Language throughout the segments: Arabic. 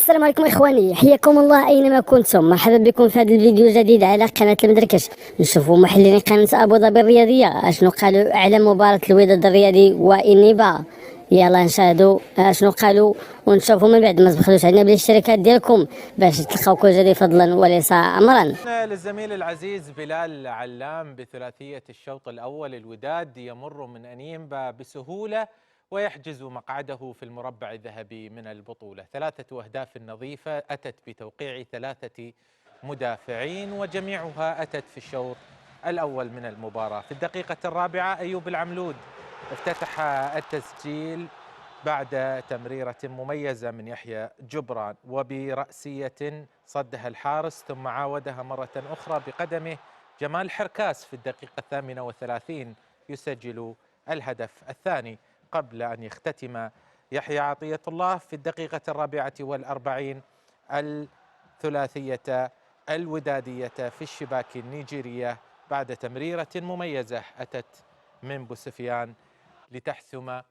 السلام عليكم اخواني، حياكم الله اينما كنتم. مرحبا بكم في هذا الفيديو الجديد على قناه المدركش. نشوفوا محللين قناه ابو ظبي الرياضيه اشنو قالوا على مباراه الوداد الرياضي وانيبا. يلا نشاهدوا اشنو قالوا ونشوفوا من بعد. ما تبخلوش علينا بالاشتراكات ديالكم باش تلقاو كل جديد فضلا وليس امرا. للزميل العزيز بلال علام بثلاثية الشوط الأول. الوداد يمر من أنيمبا بسهولة ويحجز مقعده في المربع الذهبي من البطولة. 3 أهداف نظيفة أتت بتوقيع 3 مدافعين وجميعها أتت في الشوط الأول من المباراة. في الدقيقة الرابعة أيوب العملود افتتح التسجيل بعد تمريرة مميزة من يحيى جبران وبرأسية صدها الحارس، ثم عاودها مرة أخرى بقدمه جمال حركاس في الدقيقة 38 يسجل الهدف الثاني، قبل أن يختتم يحيى عطية الله في الدقيقة 44 الثلاثية الودادية في الشباك النيجيرية بعد تمريرة مميزة أتت من بوسفيان لتحسم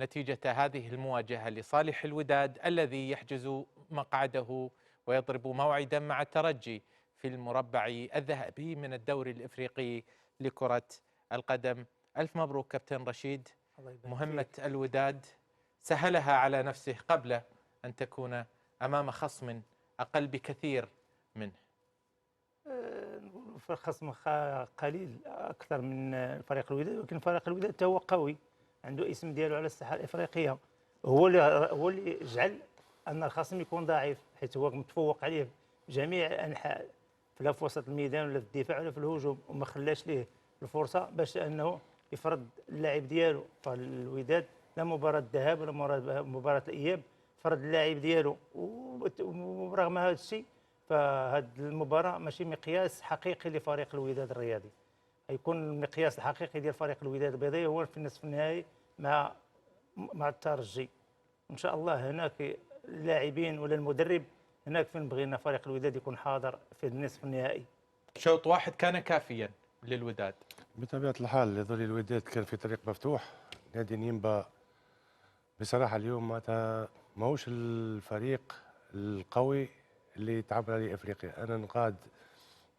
نتيجة هذه المواجهة لصالح الوداد الذي يحجز مقعده ويضرب موعدا مع الترجي في المربع الذهبي من الدوري الإفريقي لكرة القدم. ألف مبروك كابتن رشيد، مهمة الوداد سهلها على نفسه قبل أن تكون أمام خصم أقل بكثير منه. نقول خصم قليل أكثر من فريق الوداد، ولكن فريق الوداد هو قوي، عنده اسم ديالو على الساحه الافريقيه، هو اللي جعل ان الخصم يكون ضعيف، حيث هو متفوق عليه في جميع الانحاء، لا في وسط الميدان ولا في الدفاع ولا في الهجوم، وما خلاش ليه الفرصه باش انه يفرض اللاعب ديالو. فالوداد لا مباراه الذهاب ولا مباراه الاياب فرض اللاعب ديالو، ورغم هذا الشيء فهاد المباراه ماشي مقياس حقيقي لفريق الوداد الرياضي. يكون المقياس الحقيقي ديال فريق الوداد البيضاوي هو في النصف النهائي مع الترجي. ان شاء الله هناك اللاعبين ولا المدرب هناك فين بغينا فريق الوداد يكون حاضر في النصف النهائي. شوط واحد كان كافيا للوداد بطبيعة الحال. يظل الوداد كان في طريق مفتوح. نادي نيمبا بصراحة اليوم معناتها ماهوش الفريق القوي اللي تعبر عليه افريقيا. انا نقاد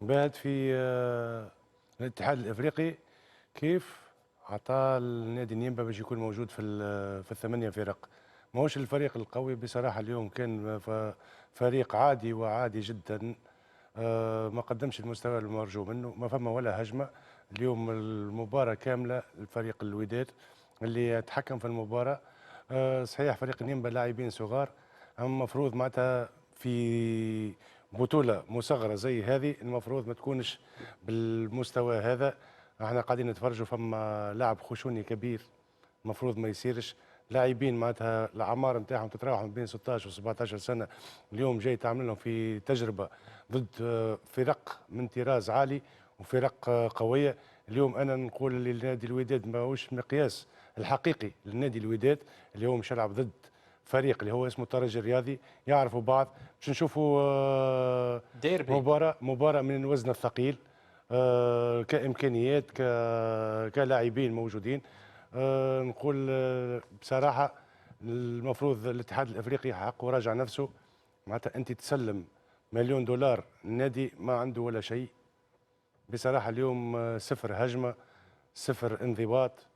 بعد في الاتحاد الافريقي كيف عطى النادي نيمبا باش يكون موجود في الثمانية فرق. ماهوش الفريق القوي بصراحة. اليوم كان فريق عادي وعادي جدا، ما قدمش المستوى المرجو منه، ما فما ولا هجمة. اليوم المباراة كاملة الفريق الوداد اللي تحكم في المباراة. صحيح فريق نيمبا لاعبين صغار، أما المفروض معناتها في بطولة مصغرة زي هذه المفروض ما تكونش بالمستوى هذا. احنا قاعدين نتفرجوا فما لاعب خشوني كبير، المفروض ما يصيرش. لاعبين معناتها الاعمار نتاعهم تتراوح بين 16 و 17 سنه، اليوم جاي تعمل لهم في تجربه ضد فرق من طراز عالي وفرق قويه. اليوم انا نقول للنادي الوداد ماهوش مقياس الحقيقي للنادي الوداد. اليوم مش يلعب ضد فريق اللي هو اسمه الترجي الرياضي، يعرفوا بعض. باش نشوفوا ديربي، مباراه من الوزن الثقيل، كامكانيات كلاعبين موجودين. نقول بصراحه المفروض الاتحاد الافريقي حقه راجع نفسه. معناتها انت تسلم مليون دولار النادي ما عنده ولا شيء بصراحه. اليوم صفر هجمه، صفر انضباط.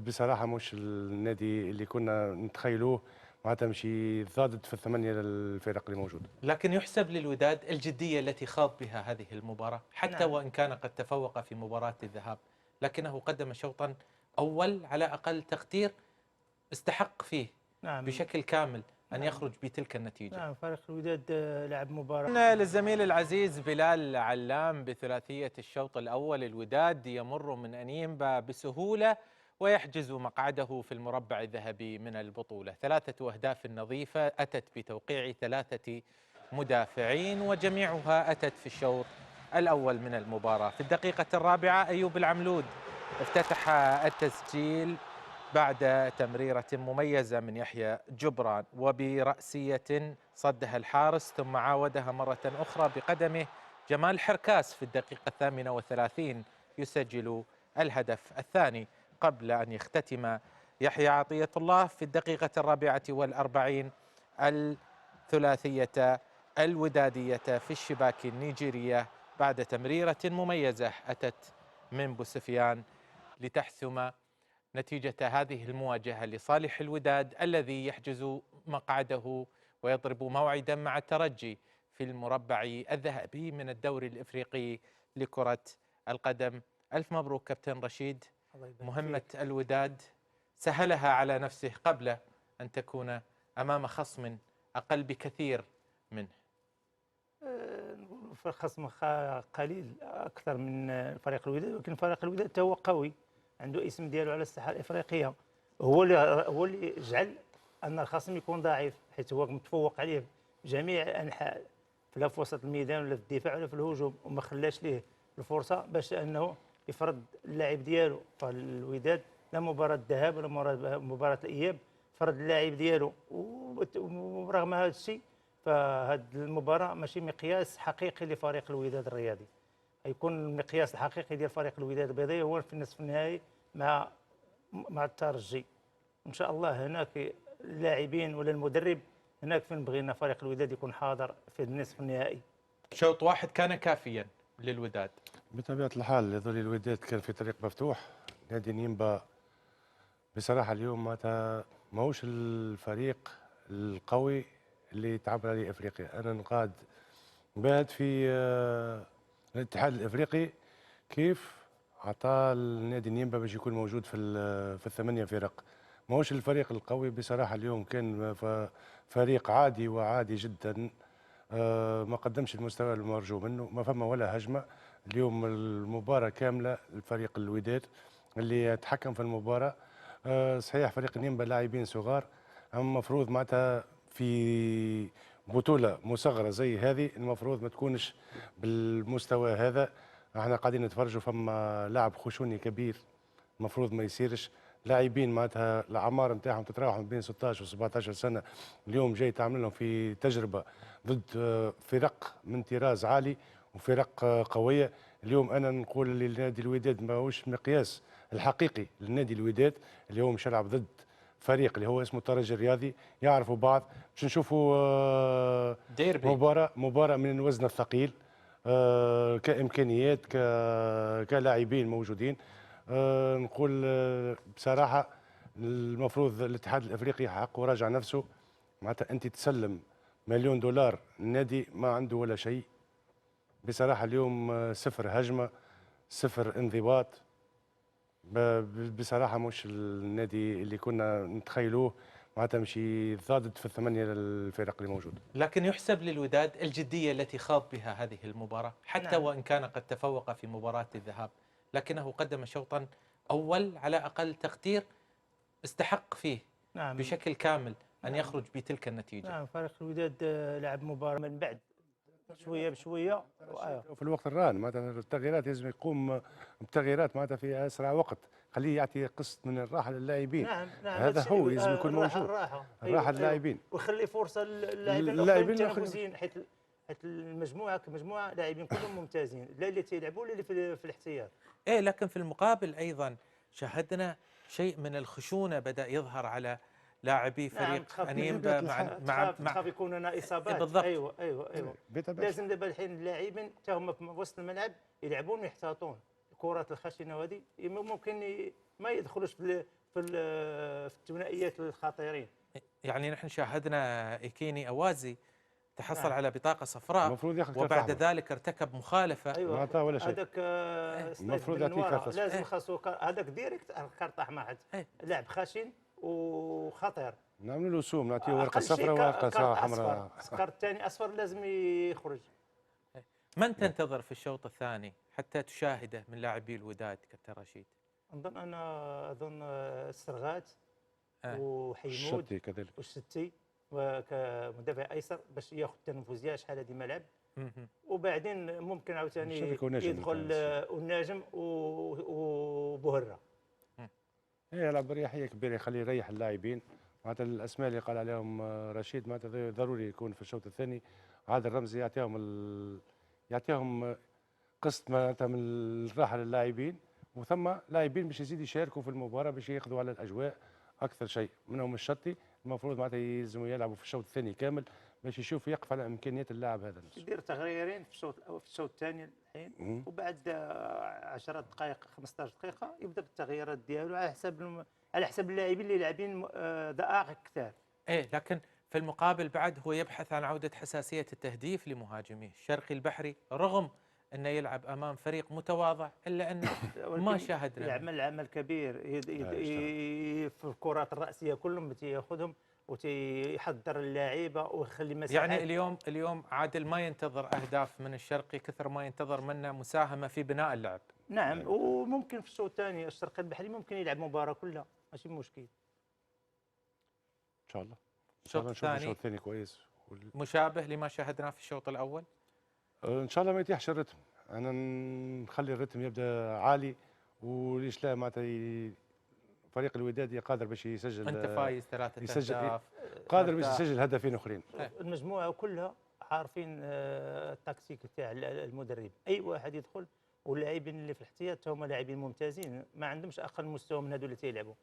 بصراحه مش النادي اللي كنا نتخيلوه، معناتها مشي ضادت في الثمانيه الفرق اللي موجوده. لكن يحسب للوداد الجدية التي خاض بها هذه المباراة حتى نعم. وإن كان قد تفوق في مباراة الذهاب، لكنه قدم شوطا أول على أقل تقدير استحق فيه نعم. بشكل كامل أن نعم. يخرج بتلك النتيجة. نعم، فريق الوداد لعب مباراة. للزميل العزيز بلال علام بثلاثية الشوط الأول. الوداد يمر من أنيمبا بسهولة ويحجز مقعده في المربع الذهبي من البطولة. 3 أهداف نظيفة أتت بتوقيع 3 مدافعين وجميعها أتت في الشوط الأول من المباراة. في الدقيقة الرابعة أيوب العملود افتتح التسجيل بعد تمريرة مميزة من يحيى جبران وبرأسية صدها الحارس، ثم عاودها مرة أخرى بقدمه جمال حركاس في الدقيقة 38 يسجل الهدف الثاني، قبل أن يختتم يحيى عطية الله في الدقيقة 44 الثلاثية الودادية في الشباك النيجيرية بعد تمريرة مميزة أتت من بوسفيان لتحسم نتيجة هذه المواجهة لصالح الوداد الذي يحجز مقعده ويضرب موعدا مع الترجي في المربع الذهبي من الدوري الإفريقي لكرة القدم. ألف مبروك كابتن رشيد، مهمة الوداد سهلها على نفسه قبل أن تكون أمام خصم أقل بكثير منه. نقولوا خصم قليل اكثر من فريق الوداد، ولكن فريق الوداد هو قوي، عنده اسم ديالو على الساحه الافريقيه، هو اللي جعل ان الخصم يكون ضعيف، حيث هو متفوق عليه بجميع انحاء، لا في وسط الميدان ولا في الدفاع ولا في الهجوم، وما خلاش ليه الفرصه باش انه يفرض اللاعب ديالو. فالوداد لا مباراه الذهاب ولا مباراه الاياب فرض اللاعب ديالو، ورغم هذا الشيء فهاد المباراة ماشي مقياس حقيقي لفريق الوداد الرياضي، غيكون المقياس الحقيقي ديال فريق الوداد البيضاوي هو في النصف النهائي مع الترجي. ان شاء الله هناك اللاعبين ولا المدرب هناك فين بغينا فريق الوداد يكون حاضر في النصف النهائي. شوط واحد كان كافيا للوداد بطبيعة الحال يظل الوداد كان في طريق مفتوح. نادي نيمبا بصراحة اليوم معناتها ماهوش الفريق القوي اللي تعبر عليه افريقيا. انا نقاد بعد في الاتحاد الافريقي كيف عطى النادي نيمبا باش يكون موجود في الثمانية فرق. ماهوش الفريق القوي بصراحة. اليوم كان فريق عادي وعادي جدا، ما قدمش المستوى المرجو منه، ما فما ولا هجمة. اليوم المباراة كاملة الفريق الوداد اللي تحكم في المباراة. صحيح فريق نيمبا لاعبين صغار، اما المفروض معناتها في بطولة مصغرة زي هذه المفروض ما تكونش بالمستوى هذا. احنا قاعدين نتفرجوا فما لاعب خشوني كبير، المفروض ما يصيرش. لاعبين معناتها الاعمار نتاعهم تتراوح من بين 16 و 17 سنة، اليوم جاي تعمل لهم في تجربة ضد فرق من طراز عالي وفرق قوية. اليوم انا نقول لنادي الوداد ماهوش مقياس الحقيقي للنادي الوداد. اليوم مش يلعب ضد فريق اللي هو اسمه الترجي الرياضي، يعرفوا بعض. باش نشوفوا ديربي، مباراة من الوزن الثقيل، كإمكانيات كلاعبين موجودين. نقول بصراحة المفروض الاتحاد الافريقي حقه راجع نفسه. معناتها انت تسلم مليون دولار النادي ما عنده ولا شيء بصراحة. اليوم صفر هجمة، صفر انضباط. بصراحه مش النادي اللي كنا نتخيلوه، معناتها مشي ضادت في الثمانيه الفرق اللي موجوده. لكن يحسب للوداد الجديه التي خاض بها هذه المباراه، حتى نعم. وان كان قد تفوق في مباراه الذهاب، لكنه قدم شوطا اول على اقل تقدير استحق فيه نعم. بشكل كامل ان نعم. يخرج بتلك النتيجه. نعم، فريق الوداد لعب مباراة من بعد شوية بشوية. في الوقت الراهن معناتها التغييرات لازم يقوم بتغييرات معناتها في اسرع وقت، خليه يعطي قسط من الراحه لللاعبين. نعم هذا هو لازم يكون موجود، الراحه للاعبين، ويخلي فرصه للاعبين اللاعبين التنافسيين، حيث المجموعه كمجموعه لاعبين كلهم ممتازين، لا اللي تيلعبوا ولا اللي في الاحتياط. ايه، لكن في المقابل ايضا شاهدنا شيء من الخشونه بدا يظهر على لاعبي فريق انيمبا. مع تخاف يكون هنا اصابات. بالضبط. ايوه لازم دابا الحين اللاعبين حتى هما في وسط الملعب يلعبون ويحتاطون. الكرات الخشنه هذه ممكن ما يدخلوش في الثنائيات الخطيرين. يعني نحن شاهدنا إيكيني أوازي تحصل على بطاقة صفراء، المفروض ياخذ وبعد ذلك ارتكب مخالفة. ايوه ما عطاه ولا شيء. هذاك المفروض يعطيه كارت لازم خاصو هذاك ديريكت كارت احمر. لاعب خشن وخطير، نعملوا له سوم، نعطيه ورقه صفراء وورقه حمراء. الكارت الثاني اصفر لازم يخرج. من تنتظر في الشوط الثاني حتى تشاهده من لاعبي الوداد كابتن رشيد؟ اظن السرغات وحيمود الشتي كذلك والشتي وكمدافع ايسر باش ياخذ تنفسيه شحال هذه ملعب. وبعدين ممكن عاوتاني يدخل النجم وبهره. يلعب بريحيه كبيره، يخليه يريح اللاعبين. معناتها الاسماء اللي قال عليهم رشيد معناتها ضروري يكون في الشوط الثاني. عادل الرمزي يعطيهم قسط معناتها من الراحه للاعبين، وثم لاعبين باش يزيد يشاركوا في المباراه باش ياخذوا على الاجواء اكثر شيء. منهم الشطي المفروض معناتها يلزموا يلعبوا في الشوط الثاني كامل باش يشوف يقف على امكانيات اللاعب هذا نفسه. يدير تغييرين في الشوط الأول، في الشوط الثاني الحين، وبعد 10 دقائق 15 دقيقه يبدا بالتغييرات ديالو على حسب اللاعبين اللي لاعبين دقائق كثار. ايه لكن في المقابل بعد هو يبحث عن عودة حساسية التهديف لمهاجميه. الشرقي البحري رغم انه يلعب امام فريق متواضع الا انه ما شاهدنا يعمل عمل كبير في الكرات الرأسية كلهم ياخذهم ويحضر اللعيبه ويخلي مساحات. يعني اليوم عادل ما ينتظر اهداف من الشرقي كثر ما ينتظر منه مساهمة في بناء اللعب. نعم، وممكن في الشوط الثاني الشرقي البحري ممكن يلعب مباراة كلها ماشي مشكل. ان شاء الله الشوط نشوف الشوط الثاني كويس مشابه لما شاهدناه في الشوط الاول. ان شاء الله ما يتيحش الرتم، انا نخلي الرتم يبدا عالي، وليش لا معناتها فريق الوداد قادر باش يسجل. انت فايز 3 اهداف، قادر باش يسجل هدفين اخرين. المجموعه كلها عارفين التكتيك تاع المدرب، اي واحد يدخل، واللاعبين اللي في الاحتياط هما لاعبين ممتازين ما عندهمش اقل مستوى من هذول اللي تيلعبوا.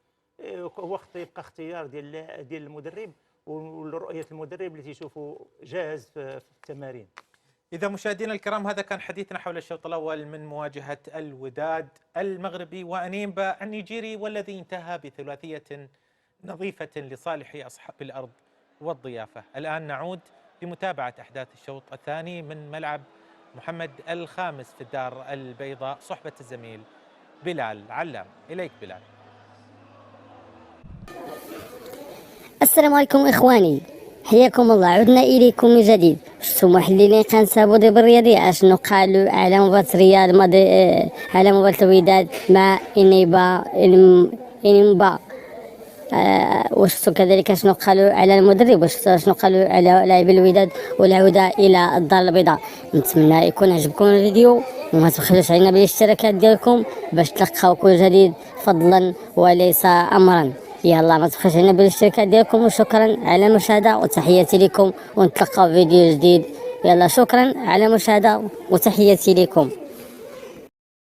وقت يبقى اختيار ديال المدرب ورؤيه المدرب اللي تيشوفوا جاهز في التمارين. إذا مشاهدينا الكرام هذا كان حديثنا حول الشوط الأول من مواجهة الوداد المغربي وأنيمبا النيجيري، والذي انتهى بثلاثية نظيفة لصالح أصحاب الأرض والضيافة. الآن نعود لمتابعة أحداث الشوط الثاني من ملعب محمد الخامس في الدار البيضاء صحبة الزميل بلال علام. إليك بلال. السلام عليكم إخواني، حياكم الله، عدنا إليكم من جديد. شفتوا محللين قناة أبو ظبي الرياضية أشنو قالوا على مباراة الرياض على مباراة الوداد مع إنيمبا. وشفتوا كذلك شنو قالوا على المدرب، وشفتوا شنو قالوا على لاعبي الوداد والعودة إلى الدار البيضاء. نتمنى يكون عجبكم الفيديو، وما تبخلوش علينا بالاشتراكات ديالكم باش تلقاو كل جديد فضلا وليس أمرا. يلا ما تبخلوش علينا بالاشتراكات ديالكم، وشكرا على المشاهدة وتحياتي لكم، ونتلقاو فيديو جديد. يلا شكرا على المشاهدة وتحياتي لكم.